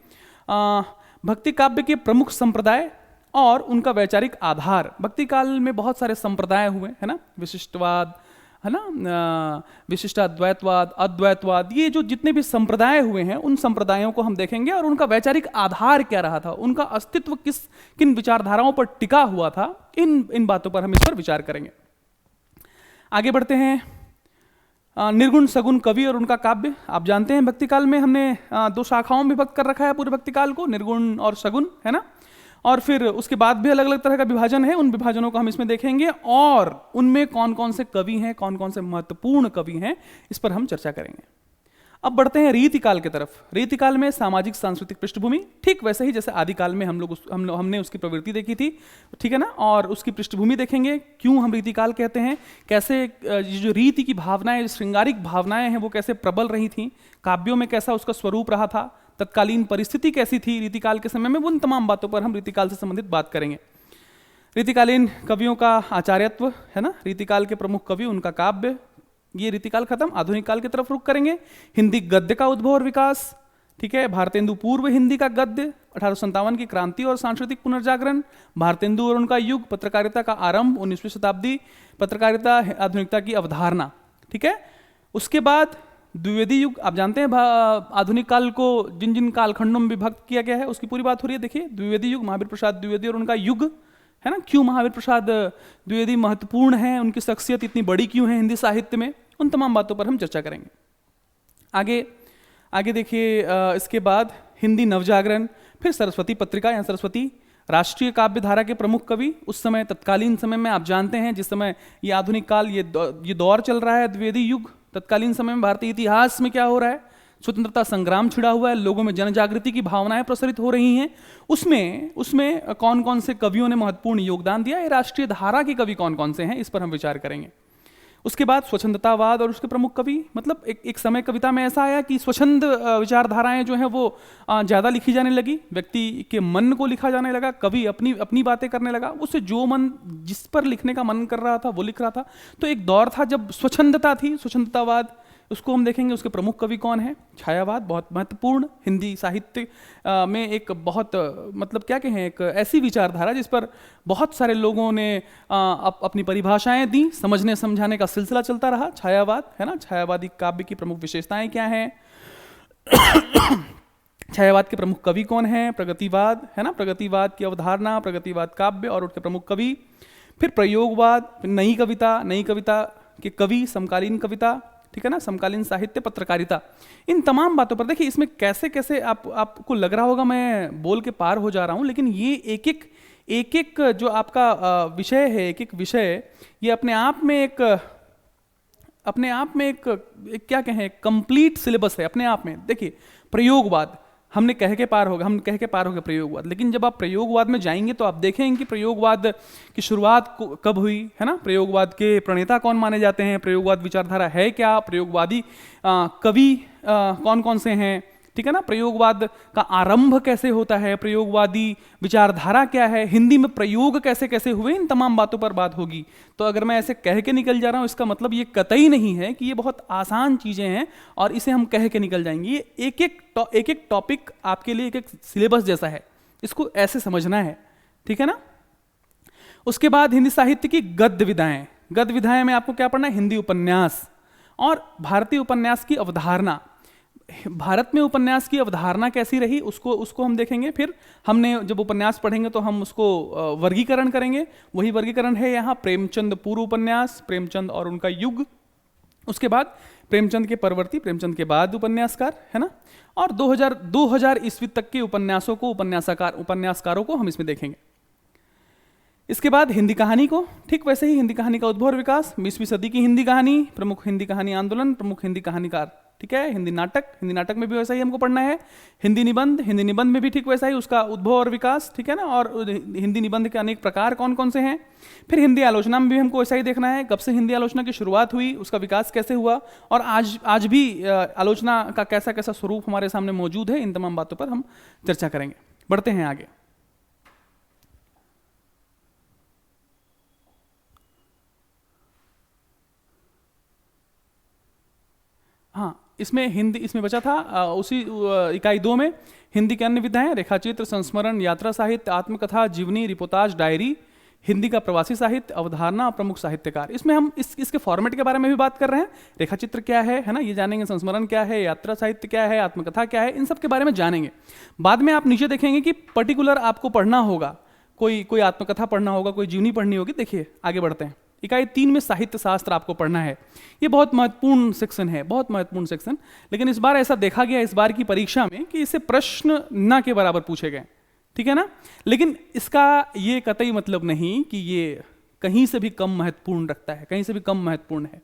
भक्ति काव्य के प्रमुख संप्रदाय और उनका वैचारिक आधार, भक्ति काल में बहुत सारे संप्रदाय हुए, है ना, विशिष्टवाद, है ना, विशिष्टाद्वैतवाद, अद्वैतवाद, ये जो जितने भी संप्रदाय हुए हैं उन संप्रदायों को हम देखेंगे और उनका वैचारिक आधार क्या रहा था, उनका अस्तित्व किन विचारधाराओं पर टिका हुआ था, इन बातों पर हम इस पर विचार करेंगे। आगे बढ़ते हैं। निर्गुण सगुण कवि और उनका काव्य, आप जानते हैं भक्ति काल में हमने दो शाखाओं में विभक्त कर रखा है पूरे भक्ति काल को, निर्गुण और सगुण, है ना, और फिर उसके बाद भी अलग अलग तरह का विभाजन है, उन विभाजनों को हम इसमें देखेंगे और उनमें कौन कौन से कवि हैं, कौन कौन से महत्वपूर्ण कवि हैं, इस पर हम चर्चा करेंगे। अब बढ़ते हैं रीतिकाल की तरफ। रीतिकाल में सामाजिक सांस्कृतिक पृष्ठभूमि, ठीक वैसे ही जैसे आदिकाल में हमने उसकी प्रवृत्ति देखी थी, ठीक है ना, और उसकी पृष्ठभूमि देखेंगे, क्यों हम रीतिकाल कहते हैं, कैसे ये जो रीति की भावनाएं, श्रृंगारिक भावनाएं हैं, वो कैसे प्रबल रही थी, काव्यों में कैसा उसका स्वरूप रहा था, तत्कालीन परिस्थिति कैसी थी रीतिकाल के समय में, उन तमाम बातों पर हम रीतिकाल से संबंधित बात करेंगे। रीतिकालीन कवियों का आचार्यत्व, है ना, रीतिकाल के प्रमुख कवि, उनका काव्य, ये रीतिकाल खत्म, आधुनिक काल की तरफ रुख करेंगे। हिंदी गद्य का उद्भव और विकास, ठीक है, भारतेंदु पूर्व हिंदी का गद्य, 1857 की क्रांति और सांस्कृतिक पुनर्जागरण, भारतेंदु और उनका युग, पत्रकारिता का आरंभ, 19वीं शताब्दी, पत्रकारिता, आधुनिकता की अवधारणा, ठीक है। उसके बाद द्विवेदी युग, आप जानते हैं आधुनिक काल को जिन जिन कालखंडों में विभक्त किया गया है उसकी पूरी बात हो रही है। देखिए द्विवेदी युग, महावीर प्रसाद द्विवेदी और उनका युग, है ना, क्यों महावीर प्रसाद द्विवेदी महत्वपूर्ण हैं, उनकी शख्सियत इतनी बड़ी क्यों है हिंदी साहित्य में, उन तमाम बातों पर हम चर्चा करेंगे। आगे देखिए, इसके बाद हिंदी नवजागरण, फिर सरस्वती पत्रिका या सरस्वती, राष्ट्रीय काव्य धारा के प्रमुख कवि उस समय, तत्कालीन समय में, आप जानते हैं जिस समय ये आधुनिक काल, ये दौर चल रहा है द्विवेदी युग, तत्कालीन समय में भारतीय इतिहास में क्या हो रहा है, स्वतंत्रता संग्राम छिड़ा हुआ है, लोगों में जनजागृति की भावनाएं प्रसरित हो रही हैं, उसमें कौन कौन से कवियों ने महत्वपूर्ण योगदान दिया, ये राष्ट्रीय धारा के कवि कौन कौन से हैं, इस पर हम विचार करेंगे। उसके बाद स्वच्छंदतावाद और उसके प्रमुख कवि, मतलब एक समय कविता में ऐसा आया कि स्वच्छंद विचारधाराएं जो हैं वो ज़्यादा लिखी जाने लगी, व्यक्ति के मन को लिखा जाने लगा, कवि अपनी बातें करने लगा, उससे जो मन जिस पर लिखने का मन कर रहा था वो लिख रहा था। तो एक दौर था जब स्वच्छंदता थी, स्वच्छंदतावाद उसको हम देखेंगे, उसके प्रमुख कवि कौन है। छायावाद बहुत महत्वपूर्ण हिंदी साहित्य में एक बहुत मतलब क्या कहें, एक ऐसी विचारधारा जिस पर बहुत सारे लोगों ने अपनी परिभाषाएं दी, समझने समझाने का सिलसिला चलता रहा। छायावाद है ना, छायावादी काव्य की प्रमुख विशेषताएं क्या हैं, छायावाद के प्रमुख कवि कौन हैं, प्रगतिवाद है ना, प्रगतिवाद की अवधारणा, प्रगतिवाद काव्य और उसके प्रमुख कवि, फिर प्रयोगवाद, फिर नई कविता के कवि, समकालीन कविता, ठीक है ना, समकालीन साहित्य, पत्रकारिता। इन तमाम बातों पर देखिए, इसमें कैसे कैसे आपको लग रहा होगा मैं बोल के पार हो जा रहा हूँ, लेकिन ये एक एक जो आपका विषय है, एक एक विषय ये अपने आप में एक क्या कहें, कंप्लीट सिलेबस है अपने आप में। देखिए प्रयोगवाद हम कह के पार हो गए प्रयोगवाद, लेकिन जब आप प्रयोगवाद में जाएंगे तो आप देखेंगे कि प्रयोगवाद की शुरुआत कब हुई है ना, प्रयोगवाद के प्रणेता कौन माने जाते हैं, प्रयोगवाद विचारधारा है क्या, प्रयोगवादी कवि कौन कौन से हैं, ठीक है ना, प्रयोगवाद का आरंभ कैसे होता है, प्रयोगवादी विचारधारा क्या है, हिंदी में प्रयोग कैसे कैसे हुए, इन तमाम बातों पर बात होगी। तो अगर मैं ऐसे कह के निकल जा रहा हूँ, इसका मतलब ये कतई नहीं है कि ये बहुत आसान चीज़ें हैं और इसे हम कह के निकल जाएंगे। ये एक एक टॉपिक आपके लिए एक एक सिलेबस जैसा है, इसको ऐसे समझना है, ठीक है ना। उसके बाद हिंदी साहित्य की गद्य विधाएं में आपको क्या पढ़ना है, हिंदी उपन्यास और भारतीय उपन्यास की अवधारणा। भारत में उपन्यास की अवधारणा कैसी रही उसको हम देखेंगे। फिर हमने जब उपन्यास पढ़ेंगे तो हम उसको वर्गीकरण करेंगे, वही वर्गीकरण है यहाँ प्रेमचंद पूर्व उपन्यास, प्रेमचंद और उनका युग, उसके बाद प्रेमचंद के परवर्ती, प्रेमचंद के बाद उपन्यासकार, है ना, और 2000 ईस्वी तक के उपन्यासों को, उपन्यासकारों को हम इसमें देखेंगे। इसके बाद हिंदी कहानी को, ठीक वैसे ही हिंदी कहानी का उद्भव और विकास, 20वीं सदी की हिंदी कहानी, प्रमुख हिंदी कहानी आंदोलन, प्रमुख हिंदी कहानीकार, ठीक है। हिंदी नाटक में भी वैसा ही हमको पढ़ना है। हिंदी निबंध में भी ठीक वैसा ही उसका उद्भव और विकास, ठीक है ना, और हिंदी निबंध के अनेक प्रकार कौन कौन से हैं। फिर हिंदी आलोचना में भी हमको वैसा ही देखना है, कब से हिंदी आलोचना की शुरुआत हुई, उसका विकास कैसे हुआ, और आज भी आलोचना का कैसा कैसा स्वरूप हमारे सामने मौजूद है। इन तमाम बातों पर हम चर्चा करेंगे। बढ़ते हैं आगे। हाँ, इसमें बचा था उसी इकाई 2 में हिंदी के अन्य विधाएं, रेखाचित्र, संस्मरण, यात्रा साहित्य, आत्मकथा, जीवनी, रिपोर्टाज, डायरी, हिंदी का प्रवासी साहित्य, अवधारणा और प्रमुख साहित्यकार। इसमें हम इसके फॉर्मेट के बारे में भी बात कर रहे हैं। रेखाचित्र क्या है ना, ये जानेंगे, संस्मरण क्या है, यात्रा साहित्य क्या है, आत्मकथा क्या है, इन सब के बारे में जानेंगे। बाद में आप नीचे देखेंगे कि पर्टिकुलर आपको पढ़ना होगा, कोई आत्मकथा पढ़ना होगा, कोई जीवनी पढ़नी होगी। देखिए आगे बढ़ते हैं। इकाई 3 में साहित्य शास्त्र आपको पढ़ना है। ये बहुत महत्वपूर्ण सेक्शन है, बहुत महत्वपूर्ण सेक्शन, लेकिन इस बार ऐसा देखा गया इस बार की परीक्षा में कि इससे प्रश्न ना के बराबर पूछे गए, ठीक है ना। लेकिन इसका ये कतई मतलब नहीं कि ये कहीं से भी कम महत्वपूर्ण रखता है, कहीं से भी कम महत्वपूर्ण है।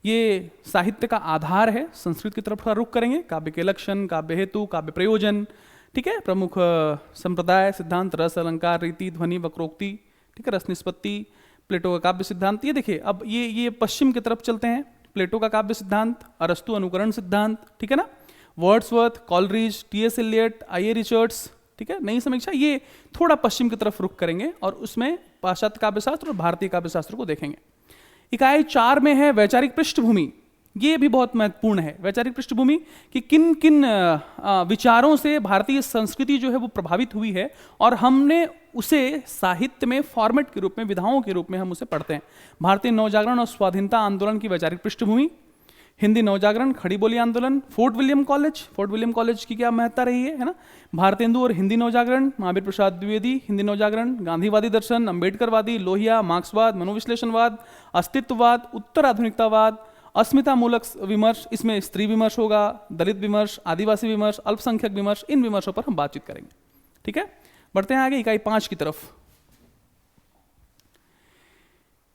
ये साहित्य का आधार है। संस्कृत की तरफ का रुख करेंगे, काव्य के लक्षण, काव्य हेतु, काव्य प्रयोजन, ठीक है, प्रमुख संप्रदाय, सिद्धांत, रस, अलंकार, रीति, ध्वनि, वक्रोक्ति, ठीक है, रस निष्पत्ति, प्लेटो का काव्य सिद्धांत। ये देखिए, अब ये पश्चिम की तरफ चलते हैं। प्लेटो का काव्य सिद्धांत, अरस्तु अनुकरण सिद्धांत, ठीक है ना, Wordsworth, Coleridge, T S. Eliot, I A. Richards, ठीक है, नई समीक्षा। ये थोड़ा पश्चिम की तरफ रुख करेंगे और उसमें पाश्चात्य काव्यशास्त्र और भारतीय काव्यशास्त्र को देखेंगे। इकाई 4 में है वैचारिक पृष्ठभूमि। ये भी बहुत महत्वपूर्ण है, वैचारिक पृष्ठभूमि, कि किन किन विचारों से भारतीय संस्कृति जो है वो प्रभावित हुई है और हमने उसे साहित्य में फॉर्मेट के रूप में, विधाओं के रूप में हम उसे पढ़ते हैं। भारतीय नवजागरण और स्वाधीनता आंदोलन की वैचारिक पृष्ठभूमि, हिंदी नवजागरण, खड़ी बोली आंदोलन, फोर्ट विलियम कॉलेज की क्या महत्ता रही है ना, भारतेंदु और हिंदी नवजागरण, महावीर प्रसाद द्विवेदी, हिंदी नवजागरण, गांधीवादी दर्शन, अंबेडकरवादी, लोहिया, मार्क्सवाद, मनोविश्लेषणवाद, अस्तित्ववाद, उत्तर आधुनिकतावाद, अस्मिता मूलक विमर्श, इसमें स्त्री विमर्श होगा, दलित विमर्श, आदिवासी विमर्श, अल्पसंख्यक विमर्श, इन विमर्शों पर हम बातचीत करेंगे, ठीक है। बढ़ते हैं आगे इकाई 5 की तरफ।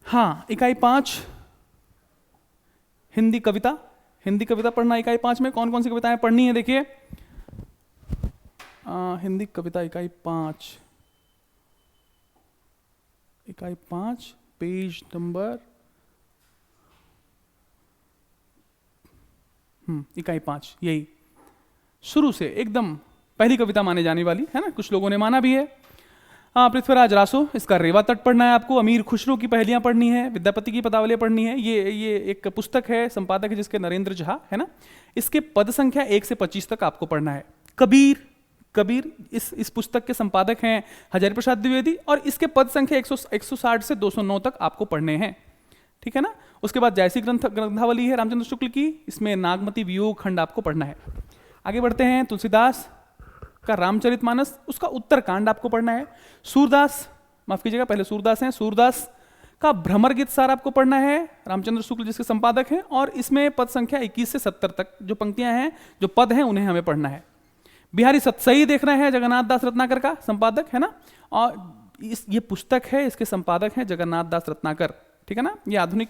हाँ, इकाई 5 हिंदी कविता पढ़ना। इकाई 5 में कौन कौन सी कविताएं पढ़नी है, देखिए। हिंदी कविता इकाई 5 पेज नंबर इकाई 5, यही शुरू से एकदम पहली कविता माने जाने वाली है ना, कुछ लोगों ने माना भी है। हाँ, पृथ्वीराज रासो, इसका रेवा तट पढ़ना है आपको। अमीर खुसरो की पहेलियाँ पढ़नी है, विद्यापति की पदावलियाँ पढ़नी है। ये एक पुस्तक है, संपादक है जिसके नरेंद्र झा, है ना। इसके पद संख्या 1 से 25 तक आपको पढ़ना है। कबीर इस पुस्तक के संपादक हैं हजारी प्रसाद द्विवेदी, और इसके पद संख्या 160 से 209 तक आपको पढ़ने हैं, ठीक है ना। उसके बाद जैसी ग्रंथावली है रामचंद्र शुक्ल की, इसमें नागमती वियोग खंड आपको पढ़ना है। आगे बढ़ते हैं, तुलसीदास का रामचरितमानस, उसका उत्तरकांड आपको पढ़ना है। सूरदास, माफ कीजिएगा पहले सूरदास हैं, सूरदास का भ्रमर गीत सार आपको पढ़ना है, रामचंद्र शुक्ल जिसके संपादक हैं, और इसमें पद संख्या 21 से 70 तक जो पंक्तियां हैं, जो पद हैं, उन्हें हमें पढ़ना है। बिहारी सतसई देखना है, जगन्नाथ दास रत्नाकर का संपादक है ना, और ये पुस्तक है, इसके संपादक हैं जगन्नाथ दास रत्नाकर, ठीक है ना। ये आधुनिक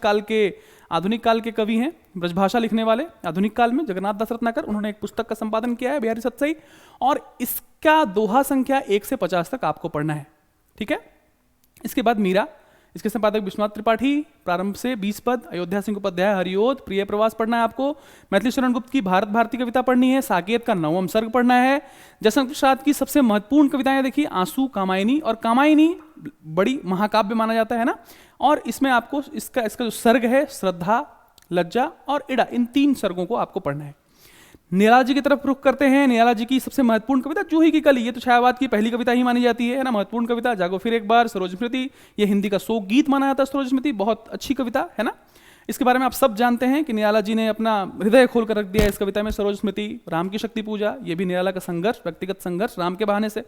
काल के कवि हैं, ब्रजभाषा लिखने वाले आधुनिक काल में जगन्नाथ दास रत्नाकर, उन्होंने एक पुस्तक का संपादन किया है, बिहारी सतसई, और इसका दोहा संख्या 1 से 50 तक आपको पढ़ना है, ठीक है। इसके बाद मीरा, इसके संपादक विश्वनाथ त्रिपाठी, प्रारंभ से 20 पद, अयोध्या सिंह उपाध्याय हरिओद, प्रिय प्रवास पढ़ना है आपको। मैथिली शरण गुप्त की भारत भारती कविता पढ़नी है, साकेत का 9वां सर्ग पढ़ना है। जयशंकर प्रसाद की सबसे महत्वपूर्ण कविताएं देखिए, आंसू, कामायनी, और कामायनी बड़ी महाकाव्य माना जाता है ना, और इसमें आपको इसका जो सर्ग है, श्रद्धा, लज्जा और इड़ा, इन 3 सर्गों को आपको पढ़ना है। निराला जी की तरफ रुख करते हैं। निराला जी की सबसे महत्वपूर्ण कविता जूही की कली, ये तो छायावाद की पहली कविता ही मानी जाती है ना, महत्वपूर्ण कविता। जागो फिर एक बार, सरोज स्मृति, ये हिंदी का शोक गीत माना जाता है सरोज स्मृति, बहुत अच्छी कविता है ना। इसके बारे में आप सब जानते हैं कि निराला जी ने अपना हृदय खोल कर रख दिया इस कविता में। सरोज स्मृति, राम की शक्ति पूजा, ये भी निराला का संघर्ष, व्यक्तिगत संघर्ष राम के बहाने से।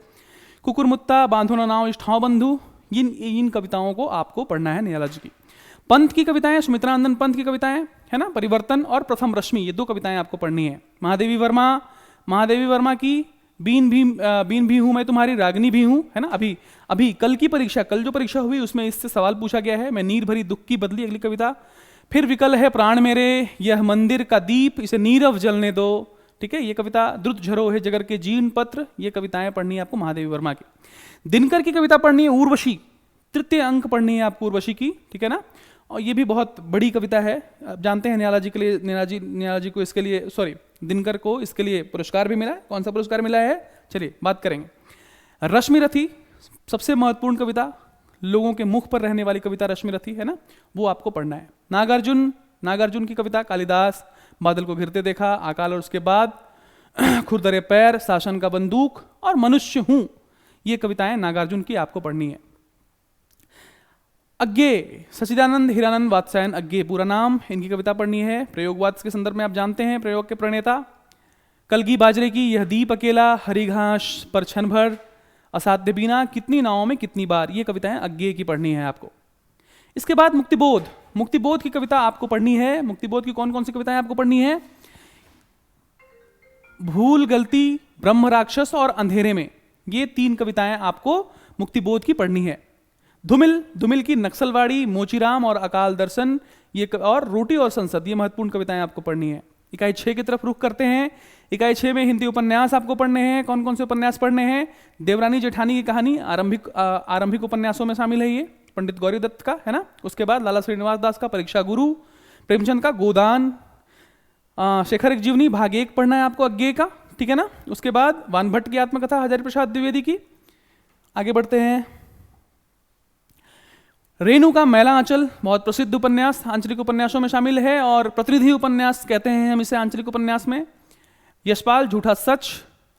कुकुरमुत्ता, बांधो न नाव इष्ठाओ बंधु, इन कविताओं को आपको पढ़ना है निराला जी की। पंत की कविताएं, सुमित्रानंदन पंत की कविताएं, है ना, परिवर्तन और प्रथम रश्मि, ये 2 कविताएं आपको पढ़नी है। महादेवी वर्मा की बीन भी हूं मैं तुम्हारी रागनी भी हूं, है ना। अभी कल जो परीक्षा हुई उसमें इससे सवाल पूछा गया है। मैं नीर भरी दुख की बदली, अगली कविता। फिर विकल है प्राण मेरे, यह मंदिर का दीप, इसे नीरव जलने दो, ठीक है, ये कविता। द्रुत झरो है जगर के जीर्ण पत्र, ये कविताएं पढ़नी है आपको महादेवी वर्मा की। दिनकर की कविता पढ़नी है उर्वशी, 3य अंक पढ़नी है आपको उर्वशी की, ठीक है ना। और ये भी बहुत बड़ी कविता है। आप जानते हैं निराला जी के लिए, निराला जी को इसके लिए, दिनकर को इसके लिए पुरस्कार भी मिला है। कौन सा पुरस्कार मिला है, चलिए बात करेंगे। रश्मिरथी, सबसे महत्वपूर्ण कविता, लोगों के मुख पर रहने वाली कविता रश्मिरथी, है ना, वो आपको पढ़ना है। नागार्जुन की कविता, कालिदास, बादल को घिरते देखा, अकाल और उसके बाद, खुरदरे पैर, शासन का बंदूक और मनुष्य हूं, ये कविताएं नागार्जुन की आपको पढ़नी है। अज्ञे, सचिदानंद हीरानंद वात्स्यायन अज्ञे पूरा नाम, इनकी कविता पढ़नी है। प्रयोगवाद के संदर्भ में आप जानते हैं, प्रयोग के प्रणेता। कलगी बाजरे की, यह दीप अकेला, हरी घास पर क्षण भर, असाध्य बीना, कितनी नावों में कितनी बार, ये कविताएं अज्ञे की पढ़नी है आपको। इसके बाद मुक्तिबोध की कविता आपको पढ़नी है। मुक्तिबोध की कौन कौन सी कविताएं आपको पढ़नी है, भूल, गलती, ब्रह्म राक्षस और अंधेरे में, ये 3 कविताएं आपको मुक्तिबोध की पढ़नी है। धुमिल की नक्सलवाड़ी, मोचीराम और अकाल दर्शन, ये और रोटी और संसद, ये महत्वपूर्ण कविताएं आपको पढ़नी है। इकाई 6 की तरफ रुख करते हैं। इकाई 6 में हिंदी उपन्यास आपको पढ़ने हैं। कौन कौन से उपन्यास पढ़ने हैं, देवरानी जेठानी की कहानी आरंभिक उपन्यासों में शामिल है, ये पंडित गौरी दत्त का, है ना। उसके बाद लाला श्रीनिवास दास का परीक्षा गुरु, प्रेमचंद का गोदान, शेखर एक जीवनी भाग 1 पढ़ना है आपको अज्ञे का, ठीक है ना। उसके बाद वानभट्ट की आत्मकथा हजारी प्रसाद द्विवेदी की। आगे बढ़ते हैं, रेणु का मैला आंचल, बहुत प्रसिद्ध उपन्यास, आंचलिक उपन्यासों में शामिल है और प्रतिनिधि उपन्यास कहते हैं हम इसे आंचलिक उपन्यास में। यशपाल, झूठा सच,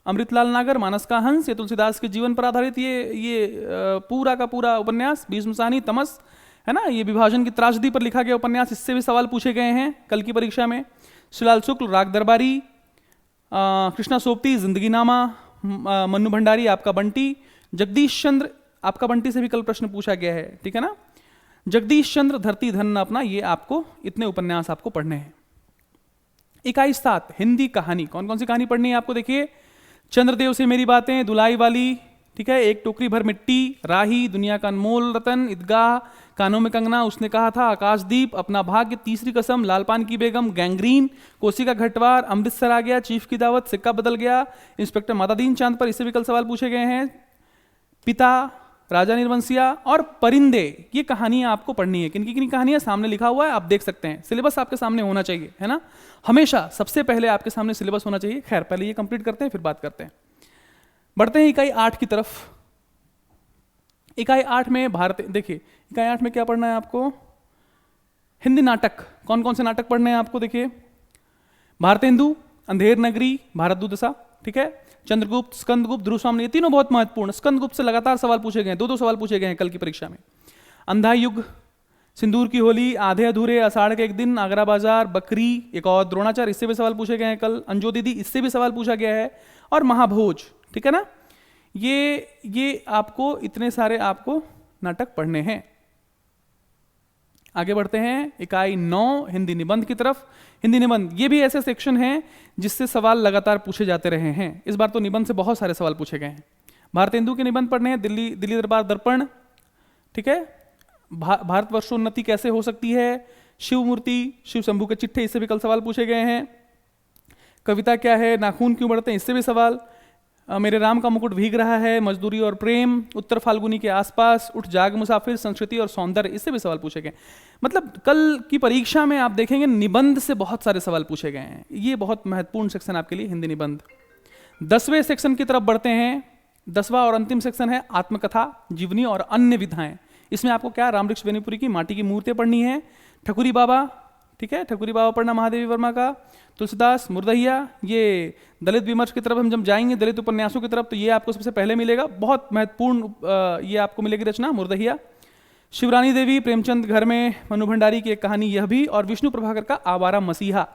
अमृतलाल नागर, मानस का हंस, ये तुलसीदास के जीवन पर आधारित ये पूरा का पूरा उपन्यास। भीष्म साहनी, तमस, है ना, ये विभाजन की त्रासदी पर लिखा गया उपन्यास, इससे भी सवाल पूछे गए हैं कल की परीक्षा में। शिलाल शुक्ल, राग दरबारी, कृष्णा सोपती, जिंदगी नामा, मन्नू भंडारी आपका बंटी, जगदीश चंद्र आपका बंटी से भी कल प्रश्न पूछा गया है, ठीक है ना। जगदीश चंद्र, धरती धन अपना, ये आपको इतने उपन्यास आपको पढ़ने हैं। इकाई 7 हिंदी कहानी, कौन कौन सी कहानी पढ़नी है आपको, देखिए। चंद्रदेव से मेरी बातें, दुलाई वाली, ठीक है, एक टोकरी भर मिट्टी, राही, दुनिया का अनमोल रतन, ईदगाह, कानों में कंगना, उसने कहा था, आकाशदीप, अपना भाग्य, तीसरी कसम, लालपान की बेगम, गैंग्रीन, कोसी का घटवार, अमृतसर आ गया, चीफ की दावत, सिक्का बदल गया, इंस्पेक्टर मातादीन चांद पर, इससे भी कल सवाल पूछे गए हैं। पिता, राजा निर्वंशिया और परिंदे, ये कहानियां आपको पढ़नी है। किनकी कहानियां, सामने लिखा हुआ है, आप देख सकते हैं। सिलेबस आपके सामने होना चाहिए, है ना, हमेशा सबसे पहले आपके सामने सिलेबस होना चाहिए। खैर, पहले ये कंप्लीट करते हैं, फिर बात करते हैं। बढ़ते हैं इकाई 8 की तरफ। इकाई 8 में भारत, देखिए इकाई 8 में क्या पढ़ना है आपको, हिंदी नाटक। कौन कौन से नाटक पढ़ने हैं आपको, देखिए भारतेंदु, अंधेर नगरी, भारत दुर्दशा, ठीक है, चंद्रगुप्त, स्कंदगुप्त, ध्रुवस्वामी, ये तीनों बहुत महत्वपूर्ण। स्कंदगुप्त से लगातार सवाल पूछे गए हैं, दो सवाल पूछे गए हैं कल की परीक्षा में। अंधा युग, सिंदूर की होली, आधे अधूरे, आषाढ़ के एक दिन, आगरा बाजार, बकरी, एक और द्रोणाचार्य, इससे भी सवाल पूछे गए हैं कल। अंजो दीदी, इससे भी सवाल पूछा गया है। और महाभोज, ठीक है ना। ये आपको इतने सारे आपको नाटक पढ़ने हैं। आगे बढ़ते हैं इकाई 9 हिंदी निबंध की तरफ। हिंदी निबंध ये भी ऐसे सेक्शन हैं जिससे सवाल लगातार पूछे जाते रहे हैं। इस बार तो निबंध से बहुत सारे सवाल पूछे गए हैं। भारतेंदु के निबंध पढ़ने हैं, दिल्ली दरबार दर्पण, ठीक है, भारतवर्षोन्नति कैसे हो सकती है, शिव मूर्ति, शिव शंभू के चिट्ठे, इससे भी कल सवाल पूछे गए हैं। कविता क्या है, नाखून क्यों बढ़ते हैं, इससे भी सवाल। मेरे राम का मुकुट भीग रहा है, मजदूरी और प्रेम, उत्तर फाल्गुनी के आसपास, उठ जाग मुसाफिर, संस्कृति और सौंदर्य, इससे भी सवाल पूछे गए। मतलब कल की परीक्षा में आप देखेंगे निबंध से बहुत सारे सवाल पूछे गए हैं। ये बहुत महत्वपूर्ण सेक्शन आपके लिए हिंदी निबंध। 10वें सेक्शन की तरफ बढ़ते हैं। 10वां और अंतिम सेक्शन है आत्मकथा, जीवनी और अन्य विधाएं। इसमें आपको क्या, रामवृक्ष बेनीपुरी की माटी की मूर्तियां पढ़नी है, ठकुरी बाबा, ठीक है, ठकुरी बाबा पढ़ना महादेवी वर्मा का, तुलसीदास, मुर्दहिया। ये दलित विमर्श की तरफ हम जब जाएंगे, दलित उपन्यासों की तरफ, तो ये आपको सबसे पहले मिलेगा, बहुत महत्वपूर्ण ये आपको मिलेगी रचना मुर्दहिया। शिवरानी देवी, प्रेमचंद घर में, मनु भंडारी की एक कहानी यह भी, और विष्णु प्रभाकर का आवारा मसीहा,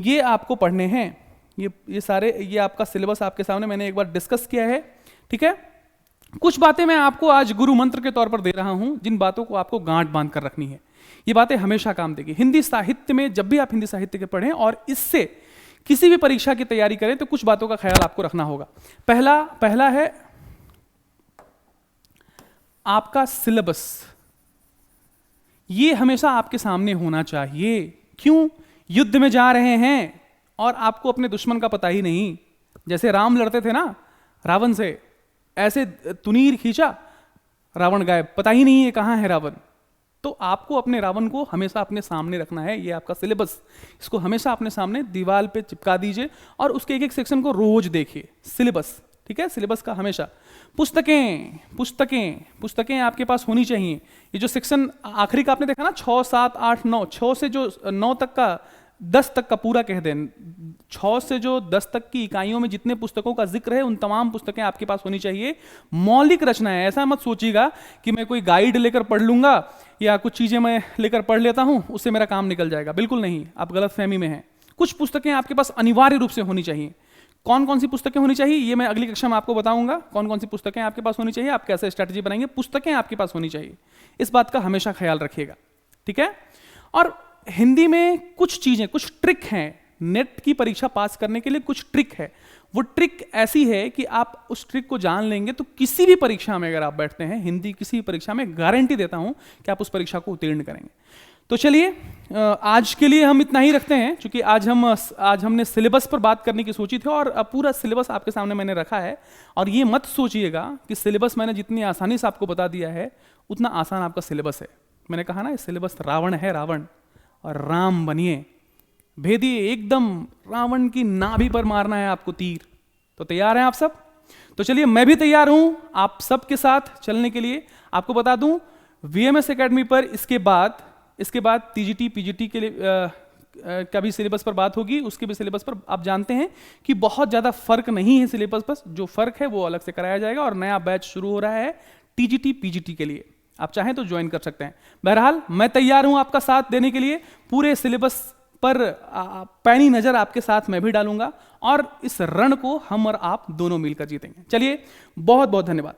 ये आपको पढ़ने हैं। ये सारे, ये आपका सिलेबस आपके सामने मैंने एक बार डिस्कस किया है, ठीक है। कुछ बातें मैं आपको आज गुरु मंत्र के तौर पर दे रहा हूं, जिन बातों को आपको गांठ बांध कर रखनी है। ये बातें हमेशा काम देगी हिंदी साहित्य में। जब भी आप हिंदी साहित्य के पढ़ें और इससे किसी भी परीक्षा की तैयारी करें तो कुछ बातों का ख्याल आपको रखना होगा। पहला है आपका सिलेबस। ये हमेशा आपके सामने होना चाहिए। क्यों? युद्ध में जा रहे हैं और आपको अपने दुश्मन का पता ही नहीं। जैसे राम लड़ते थे ना रावण से, ऐसे तुनीर खींचा, रावण गायब, पता ही नहीं है कहां है रावण। तो आपको अपने रावण को हमेशा अपने सामने रखना है। ये आपका सिलेबस, इसको हमेशा अपने सामने दीवार पे चिपका दीजिए और उसके एक एक सेक्शन को रोज देखिए। सिलेबस, ठीक है, सिलेबस का हमेशा। पुस्तकें आपके पास होनी चाहिए। ये जो सेक्शन आखिरी का आपने देखा ना, 6, 7, 8, 9, 6 से जो 9 तक का, 10 तक का पूरा कह दें, 6 से जो 10 तक की इकाइयों में जितने पुस्तकों का जिक्र है, उन तमाम पुस्तकें आपके पास होनी चाहिए। मौलिक रचना है, ऐसा मत सोचिएगा कि मैं कोई गाइड लेकर पढ़ लूंगा या कुछ चीजें मैं लेकर पढ़ लेता हूं, उससे मेरा काम निकल जाएगा। बिल्कुल नहीं, आप गलतफहमी में हैं। कुछ पुस्तकें आपके पास अनिवार्य रूप से होनी चाहिए। कौन कौन सी पुस्तकें होनी चाहिए ये मैं अगली कक्षा में आपको बताऊंगा। कौन कौन सी पुस्तकें आपके पास होनी चाहिए, आप कैसे स्ट्रैटेजी बनाएंगे, पुस्तकें आपके पास होनी चाहिए। इस बात का हमेशा ख्याल रखिएगा, ठीक है। और हिंदी में कुछ चीजें, कुछ ट्रिक हैं। नेट की परीक्षा पास करने के लिए कुछ ट्रिक है। वो ट्रिक ऐसी है कि आप उस ट्रिक को जान लेंगे तो किसी भी परीक्षा में अगर आप बैठते हैं, हिंदी किसी भी परीक्षा में, गारंटी देता हूं कि आप उस परीक्षा को उत्तीर्ण करेंगे। तो चलिए आज के लिए हम इतना ही रखते हैं, क्योंकि आज हमने सिलेबस पर बात करने की सोची थी और अब पूरा सिलेबस आपके सामने मैंने रखा है। और ये मत सोचिएगा कि सिलेबस मैंने जितनी आसानी से आपको बता दिया है उतना आसान आपका सिलेबस है। मैंने कहा ना, ये सिलेबस रावण है, रावण, और राम बनिए, भेदिए एकदम, रावण की नाभि पर मारना है आपको तीर। तो तैयार हैं आप सब? तो चलिए, मैं भी तैयार हूं आप सब के साथ चलने के लिए। आपको बता दूं, वीएमएस एकेडमी पर इसके बाद टीजीटी पीजीटी के लिए का भी सिलेबस पर बात होगी। उसके भी सिलेबस पर आप जानते हैं कि बहुत ज़्यादा फर्क नहीं है सिलेबस पर। जो फर्क है वो अलग से कराया जाएगा और नया बैच शुरू हो रहा है टीजीटी पीजीटी के लिए। आप चाहें तो ज्वाइन कर सकते हैं। बहरहाल मैं तैयार हूं आपका साथ देने के लिए। पूरे सिलेबस पर पैनी नजर आपके साथ मैं भी डालूंगा और इस रण को हम और आप दोनों मिलकर जीतेंगे। चलिए, बहुत बहुत धन्यवाद।